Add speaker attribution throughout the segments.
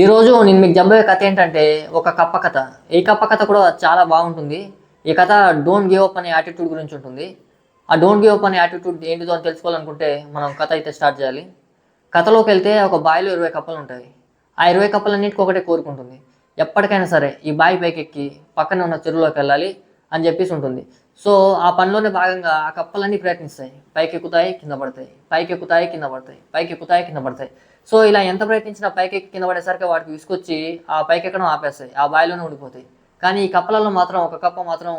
Speaker 1: ఈరోజు నేను మీకు చెప్పబోయే కథ ఏంటంటే ఒక కప్ప కథ. ఈ కప్ప కథ కూడా చాలా బాగుంటుంది. ఈ కథ డోంట్ గివ్ అప్ అనే యాటిట్యూడ్ గురించి ఉంటుంది. ఆ డోంట్ గివ్ అప్ అనే యాటిట్యూడ్ ఏంటిదో అని తెలుసుకోవాలనుకుంటే మనం కథ అయితే స్టార్ట్ చేయాలి. కథలోకి వెళ్తే ఒక బావిలో 20 కప్పలు ఉంటాయి. ఆ 20 కప్పలన్నింటికి ఒకటే కోరుకుంటుంది, ఎప్పటికైనా సరే ఈ బావి పైకెక్కి పక్కనే ఉన్న చెరువులోకి వెళ్ళాలి అని చెప్పేసి ఉంటుంది. సో ఆ పనిలోనే భాగంగా ఆ కప్పలన్నీ ప్రయత్నిస్తాయి. పైకి ఎక్కుతాయి, కింద పడతాయి, పైకి ఎక్కుతాయి, కింద పడతాయి, పైకి ఎక్కుతాయి, కింద పడతాయి. సో ఇలా ఎంత ప్రయత్నించినా పైకి ఎక్కి కింద పడేసరికి వాటికి విసుకొచ్చి ఆ పైకి ఎక్కడం ఆపేస్తాయి, ఆ బావిలోనే ఉండిపోతాయి. కానీ ఈ కప్పలలో మాత్రం ఒక కప్ప మాత్రం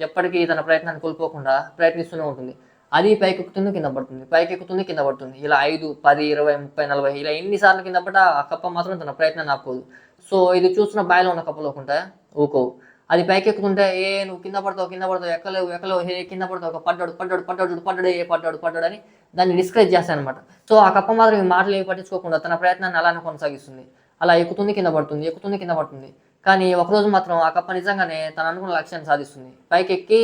Speaker 1: ఎప్పటికీ తన ప్రయత్నాన్ని కోల్పోకుండా ప్రయత్నిస్తూనే ఉంటుంది. అది పైకి ఎక్కుతుంది, కింద పడుతుంది, పైకి ఎక్కుతుంది, కింద పడుతుంది. ఇలా 5, 10, 20, 30, 40 ఇలా ఎన్నిసార్లు కింద పడ్డా ఆ కప్ప మాత్రం తన ప్రయత్నాన్ని ఆపుకోదు. సో ఇది చూస్తున్న బావిలో ఉన్న కప్పలు ఊరుకుంటాయా? ఊకోవు. అది పైకి ఎక్కుతుంటే నువ్వు కింద పడతావు, కింద పడతావు, ఎక్కలేవు, ఎక్కలేవు, కింద పడతావు, ఒక పడ్డాడు, పడ్డాడు, పడ్డాడు, పడ్డాడు, పడ్డాడు, పడ్డాడు అని దాన్ని డిస్కరేజ్ చేస్తాయి అనమాట. సో ఆ కప్ప మాత్రం ఈ మాటలు ఏమి పట్టించుకోకుండా తన ప్రయత్నాన్ని అలానే కొనసాగిస్తుంది. అలా ఎక్కుతుంది, కింద పడుతుంది, ఎక్కుతుంది, కింద పడుతుంది. కానీ ఒకరోజు మాత్రం ఆ కప్ప నిజంగానే తను అనుకున్న లక్ష్యాన్ని సాధిస్తుంది. పైకి ఎక్కి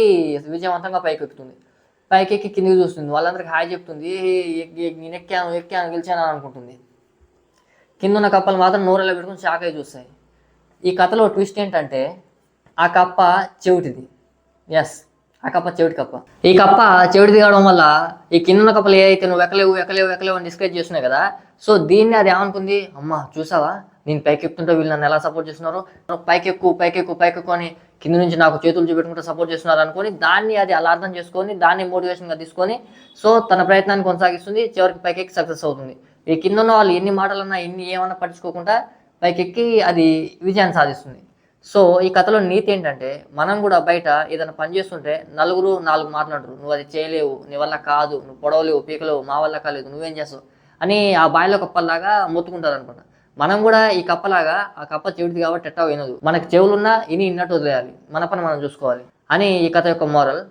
Speaker 1: విజయవంతంగా పైకి ఎక్కుతుంది. పైకి ఎక్కి కిందికి చూస్తుంది, వాళ్ళందరికీ హాయ్ చెప్తుంది, నేను ఎక్కాను, ఎక్కాను, గెలిచాను అని అనుకుంటుంది. కింద ఉన్న కప్పలు మాత్రం నోరెలా పెట్టుకుని షాక్ అయి చూస్తాయి. ఈ కథలో ట్విస్ట్ ఏంటంటే ఆ కప్ప చెవిటిది. ఎస్, ఆ కప్ప చెవిటి కప్ప. ఈ కప్ప చెవిటిది కావడం వల్ల ఈ కింద కప్పలు ఏదైతే నువ్వు ఎక్కలేవు, ఎక్కలేవు, ఎక్కలేవు అని డిస్కరేజ్ చేస్తున్నాయి కదా, సో దీన్ని అది ఏమనుకుంది, అమ్మ చూసావా నేను పైకి ఎక్కుతుంటే వీళ్ళు నన్ను ఎలా సపోర్ట్ చేస్తున్నారు, పైకెక్కు, పైకెక్కు, పైకెక్కు అని కింద నుంచి నాకు చేతులు చూపెట్టుకుంటే సపోర్ట్ చేస్తున్నారు అనుకొని దాన్ని అది అలా అర్థం చేసుకొని దాన్ని మోటివేషన్గా తీసుకొని సో తన ప్రయత్నాన్ని కొనసాగిస్తుంది. చివరికి పైకెక్కి సక్సెస్ అవుతుంది. ఈ కింద ఉన్న వాళ్ళు ఎన్ని మాటలన్నా ఎన్ని ఏమన్నా పట్టించుకోకుండా పైకెక్కి అది విజయాన్ని సాధిస్తుంది. సో ఈ కథలో నీతి ఏంటంటే మనం కూడా బయట ఏదైనా పని చేస్తుంటే నలుగురు 4 మాట్లాడరు, నువ్వు అది చేయలేవు, నీ వల్ల కాదు, నువ్వు పొడవలేవు, పీకలేవు, మా వల్ల కాలేదు, నువ్వేం చేస్తావు అని ఆ బావిలో కప్పల్లాగా మొత్తుకుంటారు అనమాట. మనం కూడా ఈ కప్పలాగా ఆ కప్ప చెవిటిది కాబట్టి ఎట్టా వినదు, మనకి చెవులున్నా ఇన్నట్టు వదిలేయాలి, మన పని మనం చూసుకోవాలి అని ఈ కథ యొక్క మోరల్.